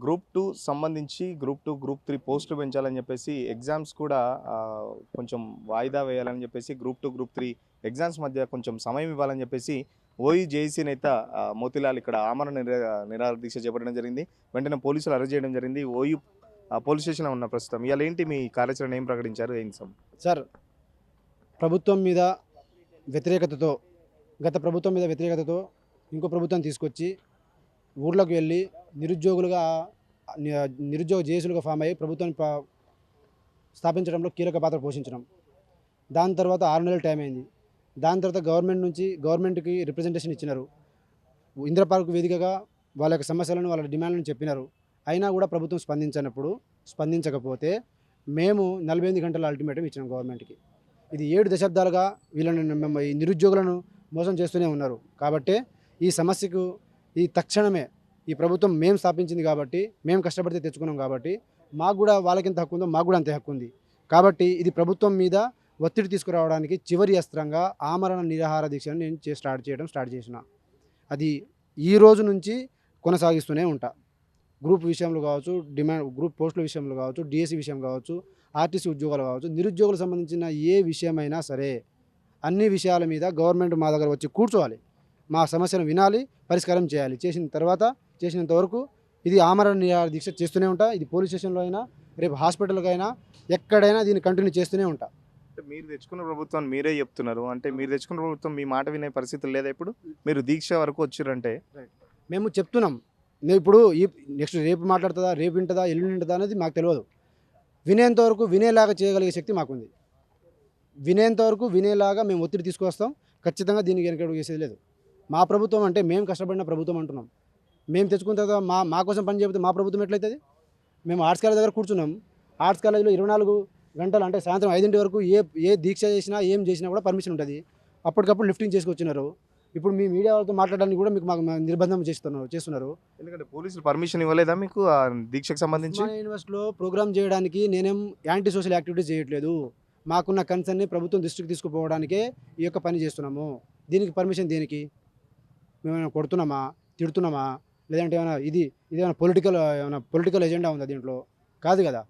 Group 2 సంబంధించి group 2, group 3 పోస్టులు పెంచాలని చెప్పేసి ఎగ్జామ్స్ కూడా కొంచెం వాయిదా వేయాలని చెప్పేసి గ్రూప్ 2, గ్రూప్ 3 ఎగ్జామ్స్ మధ్య కొంచెం సమయం ఇవ్వాలని చెప్పేసి ఓయూ జేఏసీ నేత మోతీలాల్ ఇక్కడ ఆమరణ నిరాహార దీక్ష చేపట్టడం జరిగింది. వెంటనే పోలీసులు అరెస్ట్ చేయడం జరిగింది. ఓయూ పోలీస్ స్టేషన్లో ఉన్న ప్రస్తుతం ఇవాళ ఏంటి మీ కార్యాచరణ ఏం ప్రకటించారు? సార్, ప్రభుత్వం మీద వ్యతిరేకతతో గత ప్రభుత్వం మీద వ్యతిరేకతతో ఇంకో ప్రభుత్వం తీసుకొచ్చి ఊర్లోకి వెళ్ళి నిరుద్యోగ జేఏసీలుగా ఫామ్ అయ్యి ప్రభుత్వాన్ని స్థాపించడంలో కీలక పాత్ర పోషించడం. దాని తర్వాత 6 నెలలు టైం అయింది. దాని తర్వాత గవర్నమెంట్కి రిప్రజెంటేషన్ ఇచ్చినారు. ఇందిరా పార్క్ వేదికగా వాళ్ళ యొక్క సమస్యలను వాళ్ళ డిమాండ్లను చెప్పినారు. అయినా కూడా ప్రభుత్వం స్పందించకపోతే మేము 48 గంటల అల్టిమేటం ఇచ్చినాం గవర్నమెంట్కి. ఇది 7 దశాబ్దాలుగా వీళ్ళని ఈ నిరుద్యోగులను మోసం చేస్తూనే ఉన్నారు. కాబట్టి ఈ సమస్యకు తక్షణమే ఈ ప్రభుత్వం మేము స్థాపించింది కాబట్టి, మేము కష్టపడితే తెచ్చుకున్నాం కాబట్టి మాకు కూడా వాళ్ళకింత హక్కు ఉందో మాకు కూడా అంతే హక్కు ఉంది. కాబట్టి ఇది ప్రభుత్వం మీద ఒత్తిడి తీసుకురావడానికి చివరి అస్త్రంగా ఆమరణ నిరాహార దీక్షను నేను స్టార్ట్ చేసిన. అది ఈ రోజు నుంచి కొనసాగిస్తూనే ఉంటా. గ్రూప్ విషయంలో కావచ్చు, గ్రూప్ పోస్టుల విషయంలో కావచ్చు, డిఎస్సి విషయం కావచ్చు, ఆర్టీసీ ఉద్యోగాలు కావచ్చు, నిరుద్యోగులకు సంబంధించిన ఏ విషయమైనా సరే అన్ని విషయాల మీద గవర్నమెంట్ మా దగ్గర వచ్చి కూర్చోవాలి, మా సమస్యను వినాలి, పరిష్కారం చేయాలి. చేసినంత వరకు ఇది ఆమరణ నిరాహార దీక్ష చేస్తూనే ఉంటా. ఇది పోలీస్ స్టేషన్లో అయినా, రేపు హాస్పిటల్కి అయినా, ఎక్కడైనా దీన్ని కంటిన్యూ చేస్తూనే ఉంటా. మీరు తెచ్చుకున్న ప్రభుత్వాన్ని మీరే చెప్తున్నారు అంటే మీరు తెచ్చుకున్న ప్రభుత్వం మీ మాట వినే పరిస్థితులు లేదా? ఇప్పుడు మీరు దీక్ష వరకు వచ్చారంటే మేము చెప్తున్నాం. నేను ఇప్పుడు నెక్స్ట్ రేపు మాట్లాడుతుందా, రేపు వింటుందా, ఎల్లుండి వింటుందా అనేది మాకు తెలియదు. వినేంతవరకు వినేలాగా చేయగలిగే శక్తి మాకుంది. వినేంతవరకు వినేలాగా మేము ఒత్తిడి తీసుకొస్తాం. ఖచ్చితంగా దీనికి వెనకడుగు చేసేది లేదు. మా ప్రభుత్వం అంటే మేము కష్టపడిన ప్రభుత్వం అంటున్నాం. మేము తెచ్చుకున్న తర్వాత మా కోసం పని చేయకపోతే మా ప్రభుత్వం ఎట్లయితుంది? మేము ఆర్ట్స్ కాలేజ్ దగ్గర కూర్చున్నాం. ఆర్ట్స్ కాలేజ్లో 24 గంటలు అంటే సాయంత్రం 5 వరకు ఏ దీక్ష చేసినా ఏం చేసినా కూడా పర్మిషన్ ఉంటుంది. అప్పటికప్పుడు లిఫ్టింగ్ చేసుకొచ్చినారు. ఇప్పుడు మీ మీడియా వాళ్ళతో మాట్లాడడానికి కూడా మాకు నిర్బంధం చేస్తున్నారు. ఎందుకంటే పోలీసులు పర్మిషన్ ఇవ్వలేదా మీకు ఆ దీక్షకు సంబంధించి? యూనివర్సిటీలో ప్రోగ్రామ్ చేయడానికి నేనేం యాంటీ సోషల్ యాక్టివిటీస్ చేయట్లేదు. మాకున్న కన్సర్న్ని ప్రభుత్వం దృష్టికి తీసుకుపోవడానికే ఈ యొక్క పని చేస్తున్నాము. దీనికి పర్మిషన్ దేనికి? మేమైనా కొడుతున్నామా, తిడుతున్నామా, లేదంటే ఏమైనా పొలిటికల్ ఎజెండా ఉందా దీంట్లో? కాదు కదా.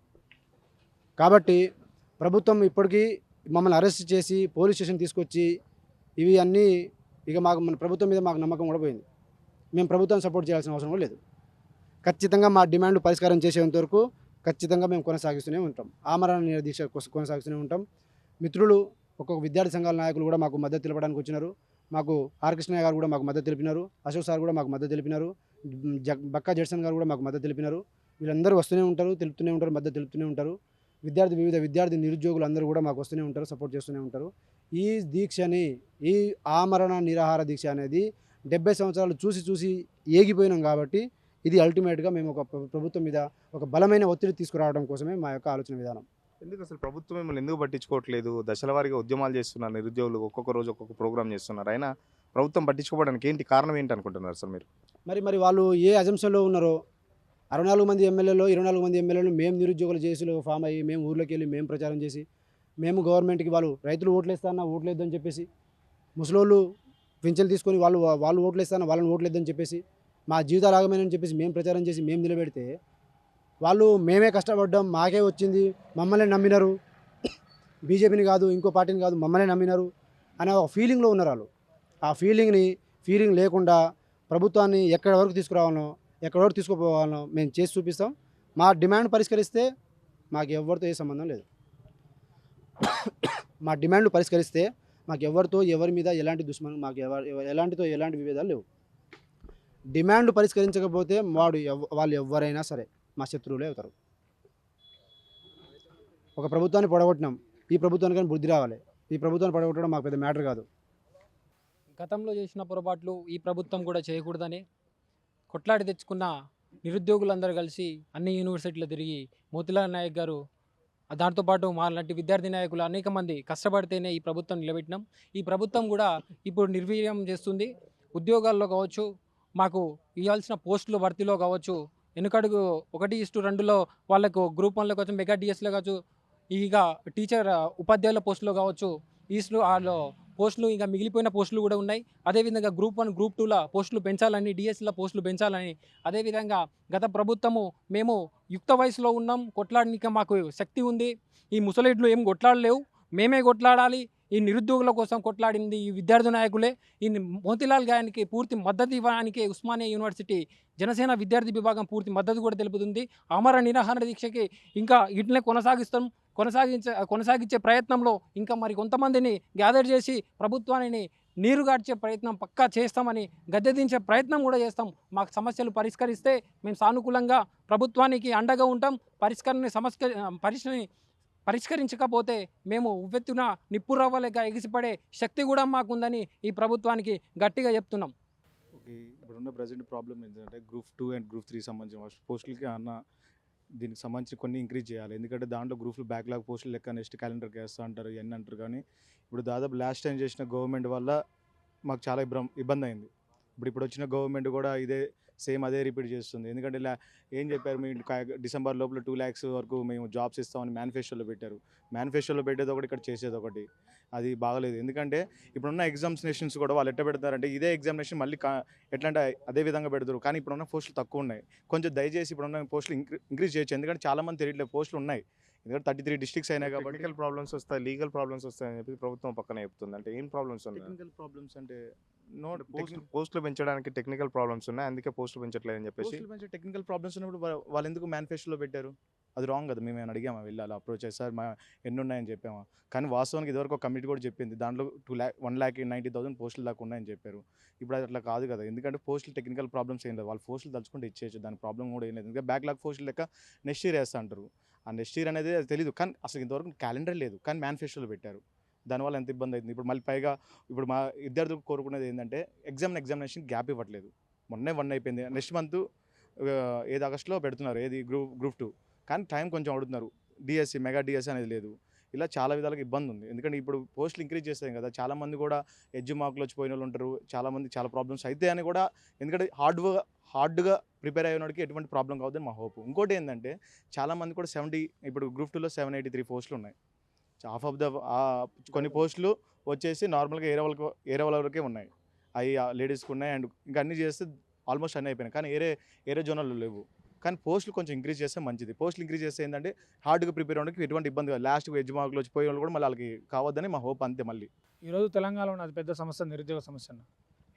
కాబట్టి ప్రభుత్వం ఇప్పటికీ మమ్మల్ని అరెస్ట్ చేసి పోలీస్ స్టేషన్ తీసుకొచ్చి ఇవి అన్నీ ఇక మన ప్రభుత్వం మీద మాకు నమ్మకం కూడా పోయింది. మేము ప్రభుత్వాన్ని సపోర్ట్ చేయాల్సిన అవసరం కూడా లేదు. ఖచ్చితంగా మా డిమాండ్ పరిష్కారం చేసేంత వరకు ఖచ్చితంగా మేము కొనసాగిస్తూనే ఉంటాం. ఆమరణ నిరాహార దీక్ష కొనసాగిస్తూనే ఉంటాం. మిత్రులు, ఒక్కొక్క విద్యార్థి సంఘాల నాయకులు కూడా మాకు మద్దతు తెలపడానికి వచ్చినారు. మాకు ఆర్ కృష్ణయ్య గారు కూడా మాకు మద్దతు తెలిపినారు. అశోక్ సార్ కూడా మాకు మద్దతు తెలిపినారు. బక్కా జడ్సన్ గారు కూడా మాకు మద్దతు తెలిపినారు. వీళ్ళందరూ వస్తూనే ఉంటారు, మద్దతు తెలుపుతూనే ఉంటారు. వివిధ విద్యార్థి నిరుద్యోగులు అందరూ కూడా మాకు వస్తూనే ఉంటారు, సపోర్ట్ చేస్తూనే ఉంటారు. ఈ ఆమరణ నిరాహార దీక్ష అనేది 70 సంవత్సరాలు చూసి ఏగిపోయినాం. కాబట్టి ఇది అల్టిమేట్గా మేము ఒక ప్రభుత్వం మీద ఒక బలమైన ఒత్తిడి తీసుకురావడం కోసమే మా యొక్క ఆలోచన విధానం. ఎందుకు అసలు ప్రభుత్వం మిమ్మల్ని ఎందుకు పట్టించుకోవట్లేదు? దశల వారీగా ఉద్యమాలు చేస్తున్నారు నిరుద్యోగులు, ఒక్కొక్క రోజు ఒక్కొక్క ప్రోగ్రామ్ చేస్తున్నారు. అయినా ప్రభుత్వం పట్టించుకోవడానికి ఏంటి కారణం అనుకుంటున్నారు సార్ మీరు? మరి వాళ్ళు ఏ అజంప్షన్లో ఉన్నారో 64 మంది ఎమ్మెల్యేలు 24 మంది ఎమ్మెల్యేలు మేము నిరుద్యోగుల జేఏసీలో ఫామ్ అయ్యి మేము ఊర్లోకి వెళ్ళి మేము ప్రచారం చేసి మేము గవర్నమెంట్కి రైతులు ఓట్లేస్తారన్నా ఓట్లేద్దని చెప్పేసి, ముసలోళ్ళు పింఛన్లు తీసుకొని వాళ్ళు ఓట్లేస్తారన్నా వాళ్ళని ఓట్లేద్దని చెప్పేసి, మా జీవితాలు ఆగమేనని చెప్పేసి మేము ప్రచారం చేసి మేము నిలబెడితే వాళ్ళు మేమే కష్టపడ్డాం, మాకే వచ్చింది, మమ్మల్ని నమ్మినారు, బీజేపీని కాదు ఇంకో పార్టీని కాదు మమ్మల్ని నమ్మినారు అనే ఒక ఫీలింగ్లో ఉన్నారు వాళ్ళు. ఆ ఫీలింగ్ లేకుండా ప్రభుత్వాన్ని ఎక్కడి వరకు తీసుకురావాలనో, ఎక్కడి వరకు తీసుకుపోవాలనో మేము చేసి చూపిస్తాం. మా డిమాండ్ పరిష్కరిస్తే మాకు ఎవరితో ఏ సంబంధం లేదు. మా డిమాండ్లు పరిష్కరిస్తే మాకు ఎవరి మీద ఎలాంటి దుష్మనం, మాకు ఎలాంటి విభేదాలు లేవు. డిమాండ్ పరిష్కరించకపోతే వాళ్ళు ఎవరైనా సరే మా శత్రువులే అవుతారు. ఒక ప్రభుత్వాన్ని పడగొట్టినాం, ఈ ప్రభుత్వానికి కానీ బుద్ధి రావాలి. ఈ ప్రభుత్వాన్ని పడగొట్టడం మాకు పెద్ద మ్యాటర్ కాదు. గతంలో చేసిన పొరపాట్లు ఈ ప్రభుత్వం కూడా చేయకూడదని కొట్లాడి తెచ్చుకున్న నిరుద్యోగులందరూ కలిసి అన్ని యూనివర్సిటీలు తిరిగి మోతీలాల్ నాయక్ గారు, దాంతోపాటు మా లాంటి విద్యార్థి నాయకులు అనేక మంది కష్టపడితేనే ఈ ప్రభుత్వం నిలబెట్టినాం. ఈ ప్రభుత్వం కూడా ఇప్పుడు నిర్వీర్యం చేస్తుంది. ఉద్యోగాల్లో కావచ్చు, మాకు ఇవ్వాల్సిన పోస్టులు భర్తీలో కావచ్చు, వెనుకడుగు 1:2లో వాళ్ళకు గ్రూప్ 1లో కావచ్చు, మెగా డిఎస్లో కావచ్చు, ఇక టీచర్ ఉపాధ్యాయుల పోస్టులో కావచ్చు, వాళ్ళు పోస్టులు ఇంకా మిగిలిపోయిన పోస్టులు కూడా ఉన్నాయి. అదేవిధంగా గ్రూప్ 1 గ్రూప్ 2ల పోస్టులు పెంచాలని, డిఎస్సిల పోస్టులు పెంచాలని, అదేవిధంగా గత ప్రభుత్వము మేము యుక్త వయసులో ఉన్నాం, కొట్లాడనీకి మాకు శక్తి ఉంది, ఈ ముసలిడ్లు ఏం కొట్లాడలేవు, మేమే కొట్లాడాలి, ఈ నిరుద్యోగుల కోసం కొట్లాడింది ఈ విద్యార్థి నాయకులే, ఈ మోతీలాల్ గారికి పూర్తి మద్దతు ఇవ్వడానికి ఉస్మానియా యూనివర్సిటీ జనసేన విద్యార్థి విభాగం పూర్తి మద్దతు కూడా తెలుపుతుంది. అమర నిరాహార దీక్షకి ఇంకా ఇట్లనే కొనసాగించే ప్రయత్నంలో ఇంకా మరి కొంతమందిని గ్యాదర్ చేసి ప్రభుత్వాన్ని నీరుగార్చే ప్రయత్నం పక్కా చేస్తామని, గద్దెదించే ప్రయత్నం కూడా చేస్తాం. మాకు సమస్యలు పరిష్కరిస్తే మేము సానుకూలంగా ప్రభుత్వానికి అండగా ఉంటాం. పరిష్కరించకపోతే మేము ఉవ్వెత్తున నిప్పురవ్వలేక ఎగిసిపడే శక్తి కూడా మాకుందని ఈ ప్రభుత్వానికి గట్టిగా చెప్తున్నాం. ఓకే, ఇప్పుడున్న ప్రజెంట్ ప్రాబ్లం ఏంటంటే గ్రూప్ 2 అండ్ గ్రూప్ 3 సంబంధించిన పోస్టులకి దీనికి సంబంధించి కొన్ని ఇంక్రీజ్ చేయాలి. ఎందుకంటే దాంట్లో గ్రూప్లు బ్యాక్లాగ్ పోస్టులు లెక్క నెక్స్ట్ క్యాలెండర్కి వేస్తూ అంటారు, ఇవన్నీ అంటారు. కానీ ఇప్పుడు దాదాపు లాస్ట్ టైం చేసిన గవర్నమెంట్ వల్ల మాకు చాలా ఇబ్బంది అయింది. ఇప్పుడు వచ్చిన గవర్నమెంట్ కూడా సేమ్ అదే రిపీట్ చేస్తుంది. ఎందుకంటే ఏం చెప్పారు, మీ డిసెంబర్ లోపల 2 lakhs వరకు మేము జాబ్స్ ఇస్తామని మేనిఫెస్టోలో పెట్టారు. మేనిఫెస్టోలో పెట్టేది ఒకటి, ఇక్కడ చేసేది ఒకటి. అది బాగలేదు. ఎందుకంటే ఇప్పుడున్న ఎగ్జామినేషన్స్ కూడా వాళ్ళు ఎట్లా పెడతారంటే ఇదే ఎగ్జామినేషన్ మళ్ళీ ఎట్లా అంటే అదే విధంగా పెడతారు. కానీ ఇప్పుడున్న పోస్టులు తక్కువ ఉన్నాయి. కొంచెం దయచేసి ఇప్పుడున్న పోస్టులు ఇంక్రీజ్ చేయొచ్చు. ఎందుకంటే చాలామంది తెలియట్లేదు పోస్టులు ఉన్నాయి. ఎందుకంటే 33 డిస్ట్రిక్ట్స్ అయినాయి కాబట్టి టెక్నికల్ ప్రాబ్లమ్స్ వస్తాయి, లీగల్ ప్రాబ్లమ్స్ వస్తాయని చెప్పి ప్రభుత్వం పక్కన చెప్తుంది. అంటే ఏం ప్రాబ్లమ్స్ ఉన్నాయి? టెక్నికల్ ప్రాబ్లమ్స్ అంటే పోస్టులు పెంచడానికి టెక్నికల్ ప్రాబ్లమ్స్ ఉన్నాయి, అందుకే పోస్టులు పెంచట్లేదని చెప్పేసి. టెక్నికల్ ప్రాబ్లమ్స్ ఉన్నప్పుడు వాళ్ళు ఎందుకు మేనిఫెస్టోలో పెట్టారు? అది రాంగ్ కదా. మేము ఏమైనా అడిగామా వెళ్ళాలి అప్రోచ్ చేసి సార్ మా ఎన్ని ఉన్నాయని చెప్పామా? కానీ వాస్తవానికి ఇదివరకు ఒక కమిటీ కూడా చెప్పింది దాంట్లో 1,90,000 పోస్టులు దాకా ఉన్నాయని చెప్పారు. ఇప్పుడు అది అట్లా కాదు కదా. ఎందుకంటే పోస్టులు టెక్నికల్ ప్రాబ్లమ్స్ ఏం లేదు, వాళ్ళు పోస్టులు తలుచుకుంటే ఇచ్చేయచ్చు, దాని ప్రాబ్లం కూడా ఏం లేదు. ఎందుకంటే బ్యాక్లాగ్ పోస్టులు లెక్క నెక్స్ట్ ఇయర్ వేస్తా అంటారు. ఆ నెక్స్ట్ ఇయర్ అనేది అది తెలియదు. కానీ అసలు ఇంతవరకు క్యాలెండర్ లేదు, కానీ మేనిఫెస్టోలో పెట్టారు. దానివల్ల ఎంత ఇబ్బంది అవుతుంది. ఇప్పుడు మళ్ళీ పైగా ఇప్పుడు మా విద్యార్థులు కోరుకునేది ఏంటంటే ఎగ్జామినేషన్ గ్యాప్ ఇవ్వట్లేదు. మొన్నే 1 అయిపోయింది, నెక్స్ట్ మంత్ ఆగస్టులో పెడుతున్నారు గ్రూప్ 2. కానీ టైం కొంచెం అడుగుతున్నారు. డిఎస్సి మెగా డిఎస్సి అనేది లేదు. ఇలా చాలా విధాలుగా ఇబ్బంది ఉంది. ఎందుకంటే ఇప్పుడు పోస్టులు ఇంక్రీజ్ చేస్తాయి కదా, చాలామంది కూడా ఎడ్జ్ మార్కులు వచ్చిపోయిన వాళ్ళు ఉంటారు. చాలామంది చాలా ప్రాబ్లమ్స్ అయితే అని కూడా, ఎందుకంటే హార్డ్గా ప్రిపేర్ అయ్యేవాడికి ఎటువంటి ప్రాబ్లం కావద్దని మా హోప్. ఇంకోటి ఏంటంటే చాలామంది కూడా ఇప్పుడు గ్రూప్ 2లో 783 పోస్టులు ఉన్నాయి. హాఫ్ ఆఫ్ ద కొన్ని పోస్టులు వచ్చేసి నార్మల్గా ఏరే వాళ్ళ వరకే ఉన్నాయి. అవి లేడీస్కి ఉన్నాయి. అండ్ ఇంకా అన్నీ చేస్తే ఆల్మోస్ట్ అన్నీ అయిపోయినాయి. కానీ ఏరే జోనల్లో లేవు. కానీ పోస్టులు కొంచెం ఇంక్రీజ్ చేస్తే మంచిది. పోస్టులు ఇంక్రీజ్ చేస్తే ఏంటంటే హార్డ్గా ప్రిపేర్ అవ్వడానికి ఎటువంటి ఇబ్బంది కాదు. లాస్ట్కి ఎడ్జ్ మార్కులు వచ్చిపోయే వాళ్ళు కూడా మళ్ళీ వాళ్ళకి కావద్దని మా హోప్ అంతే. మళ్ళీ ఈరోజు తెలంగాణలో ఉన్న అతిపెద్ద సమస్య నిరుద్యోగ సమస్య.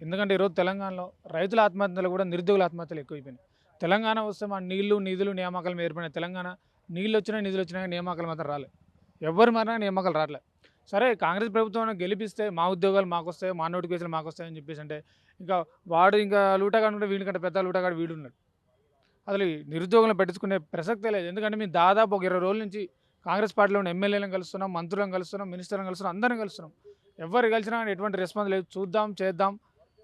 ఎందుకంటే ఈరోజు తెలంగాణలో రైతుల ఆత్మహత్యలు కూడా నిరుద్యోగుల ఆత్మహత్యలు ఎక్కువైపోయినాయి. తెలంగాణ వస్తే మా నిధులు నియామకాలు ఏర్పడినాయి. తెలంగాణ నీళ్ళు వచ్చినా నిధులు వచ్చినా నియామకాలు మాత్రం రాలేదు. ఎవరు మారినా నియామకాలు రావట్లేదు. సరే కాంగ్రెస్ ప్రభుత్వం గెలిపిస్తే మా ఉద్యోగాలు మాకు వస్తాయి, మా నోటిఫికేషన్లు మాకు వస్తాయని చెప్పేసి అంటే ఇంకా వాడు ఇంకా లూటగాడు ఉంటే వీడికంటే పెద్ద లూటగాడు వీడు ఉన్నాడు. అసలు నిరుద్యోగులను పెట్టించుకునే ప్రసక్తే లేదు. ఎందుకంటే మేము దాదాపు ఒక 20 రోజుల నుంచి కాంగ్రెస్ పార్టీలో ఉన్న ఎమ్మెల్యేలను కలుస్తున్నాం, మంత్రులను కలుస్తున్నాం, మినిస్టర్లను కలుస్తున్నాం, అందరిని కలుస్తున్నాం. ఎవరు కలిసినా ఎటువంటి రెస్పాన్స్ లేదు. చూద్దాం చేద్దాం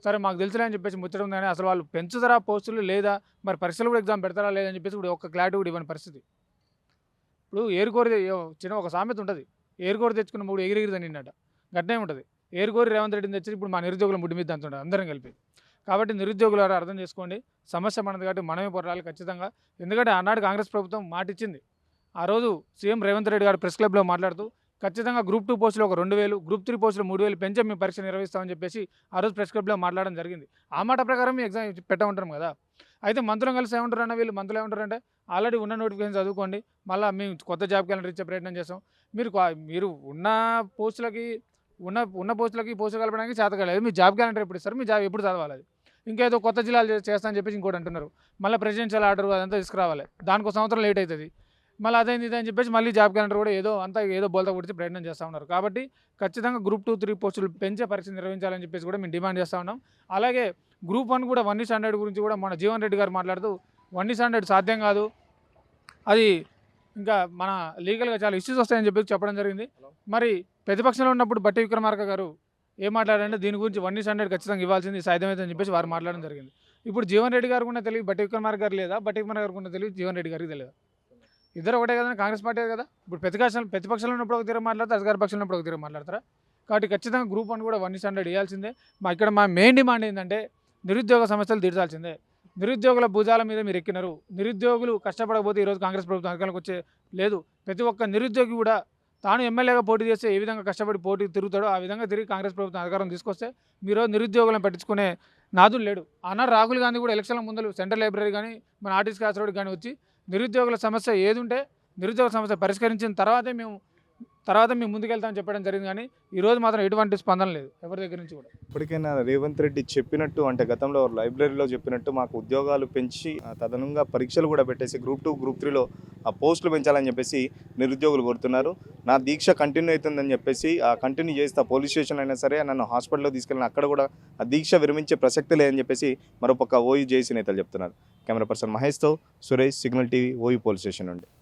సరే మాకు తెలుసులే అని చెప్పేసి ముచ్చడం. కానీ అసలు వాళ్ళు పెంచుతారా పోస్టులు లేదా మరి పరీక్షలు కూడా ఎగ్జామ్ పెడతారా లేదని చెప్పేసి ఇప్పుడు ఒక క్లారిటీ కూడా ఇవ్వని పరిస్థితి. ఇప్పుడు ఏరుకోరి చిన్న ఒక సామెత ఉంటుంది, ఏరుకోరి తెచ్చుకున్న మూడు ఎగిరిగిరి తిన్నట గట్నే ఉంటుంది. ఏరుకోరి రేవంత్ రెడ్డిని తెచ్చి ఇప్పుడు మా నిరుద్యోగుల ముడి మీద అంటుంటారు అందరం కలిపి. కాబట్టి నిరుద్యోగులు అర్థం చేసుకోండి, సమస్య మనది కాబట్టి మనమే పోరాడాలి ఖచ్చితంగా. ఎందుకంటే ఆనాడు కాంగ్రెస్ ప్రభుత్వం మాట ఇచ్చింది. ఆ రోజు సీఎం రేవంత్ రెడ్డి గారు ప్రెస్ క్లబ్లో మాట్లాడుతూ ఖచ్చితంగా గ్రూప్ 2 పోస్టులు ఒక 2,000, గ్రూప్ 3 పోస్టులు 3,000 పెంచి మేము పరీక్ష నిర్వహిస్తామని చెప్పేసి ఆ రోజు ప్రెస్ క్లబ్లో మాట్లాడడం జరిగింది. ఆ మాట ప్రకారం ఎగ్జామ్ పెట్టమంటాం కదా. అయితే మంత్రులను కలిసి ఏమంటారు అన్న, వీళ్ళు మంత్రులు ఏమంటారంటే ఆల్రెడీ ఉన్న నోటిఫికేషన్ చదువుకోండి, మళ్ళీ మేము కొత్త జాబ్ క్యాలెండర్ ఇచ్చే ప్రయత్నం చేస్తాం. మీరు ఉన్న పోస్టులకి పోస్టులు కలపడానికి చేత కాలేదు. మీ జాబ్ క్యాలెండర్ ఎప్పుడు ఇస్తారు, మీ జాబ్ ఎప్పుడు చదవాలి? అది ఇంకేదో కొత్త జిల్లాలు చేస్తామని చెప్పేసి ఇంకోటి అంటున్నారు. మళ్ళీ ప్రెసిడెన్షియల్ ఆర్డర్ అదంతా తీసుకురావాలి, దానికి ఒక సంవత్సరం లేట్ అవుతుంది. మళ్ళీ అదైంది ఇదని చెప్పేసి మళ్ళీ జాబ్ క్యాలెండర్ కూడా ఏదో బోల్తా కొడితే ప్రయత్నం చేస్తూ ఉన్నారు. కాబట్టి ఖచ్చితంగా గ్రూప్ 2, 3 పోస్టులు పెంచే పరీక్ష నిర్వహించాలని చెప్పేసి కూడా మేము డిమాండ్ చేస్తూ ఉన్నాం. అలాగే గ్రూప్ 1 కూడా 1:100 గురించి కూడా మన జీవన్ రెడ్డి గారు మాట్లాడుతూ 1:100 సాధ్యం కాదు, అది ఇంకా మన లీగల్గా చాలా ఇష్యూస్ వస్తాయని చెప్పి చెప్పడం జరిగింది. మరి ప్రతిపక్షంలో ఉన్నప్పుడు బట్టి విక్రమార్క గారు ఏం మాట్లాడారంటే దీని గురించి 1:100 ఖచ్చితంగా ఇవ్వాల్సింది సాధ్యమైందని చెప్పేసి వారు మాట్లాడడం జరిగింది. ఇప్పుడు జీవన్ రెడ్డి గారు కూడా తెలియదు, బట్టి విక్రమార్క గారు లేదా, బట్టి విక్రమార్క గారు కూడా తెలియదు, జీవన్ రెడ్డి గారికి తెలియదు. ఇద్దరు ఒకటే కదా, కాంగ్రెస్ పార్టీ కదా. ఇప్పుడు ప్రతిపక్షంలో ఉన్నప్పుడు ఒక తీరు మాట్లాడతారు, అధికార పక్షంలో ఉన్నప్పుడు ఒక తీరు మాట్లాడతారా? కాబట్టి ఖచ్చితంగా గ్రూప్ 1 కూడా 1:100 ఇవ్వాల్సిందే. ఇక్కడ మా మెయిన్ డిమాండ్ ఏంటంటే నిరుద్యోగ సమస్యలు తీర్చాల్సిందే. నిరుద్యోగుల భుజాల మీద మీరు ఎక్కినారు. నిరుద్యోగులు కష్టపడకపోతే ఈరోజు కాంగ్రెస్ ప్రభుత్వం అధికారంలోకి వచ్చే లేదు. ప్రతి ఒక్క నిరుద్యోగి కూడా తాను ఎమ్మెల్యేగా పోటీ చేస్తే ఏ విధంగా కష్టపడి పోటీ తిరుగుతాడో ఆ విధంగా తిరిగి కాంగ్రెస్ ప్రభుత్వం అధికారం తీసుకొస్తే మీరు నిరుద్యోగులను పట్టించుకునే నాదులు లేడు. ఆనాడు రాహుల్ గాంధీ కూడా ఎలక్షన్ల ముందు సెంట్రల్ లైబ్రరీ కానీ మన ఆర్టీసీ క్రాస్ రోడ్ కానీ వచ్చి నిరుద్యోగుల సమస్య ఏది ఉంటే నిరుద్యోగ సమస్య పరిష్కరించిన తర్వాత మేము ముందుకెళ్తామని చెప్పడం జరిగింది. కానీ ఈరోజు మాత్రం ఎటువంటి స్పందన లేదు ఎవరి దగ్గర నుంచి కూడా. ఇప్పటికైనా రేవంత్ రెడ్డి చెప్పినట్టు అంటే గతంలో లైబ్రరీలో చెప్పినట్టు మాకు ఉద్యోగాలు పెంచి తదనంగా పరీక్షలు కూడా పెట్టేసి గ్రూప్ 2 గ్రూప్ 3లో ఆ పోస్టులు పెంచాలని చెప్పేసి నిరుద్యోగులు కోరుతున్నారు. నా దీక్ష కంటిన్యూ అవుతుందని చెప్పేసి ఆ కంటిన్యూ చేస్తే పోలీస్ స్టేషన్ అయినా సరే నన్ను హాస్పిటల్లో తీసుకెళ్ళిన అక్కడ కూడా ఆ దీక్ష విరమించే ప్రసక్తి లేదని చెప్పేసి మరోపక్క ఓయూ జేఏసీ నేతలు చెప్తున్నారు. కెమెరా పర్సన్ మహేష్తో Suresh, signal TV, OU police station నుండి.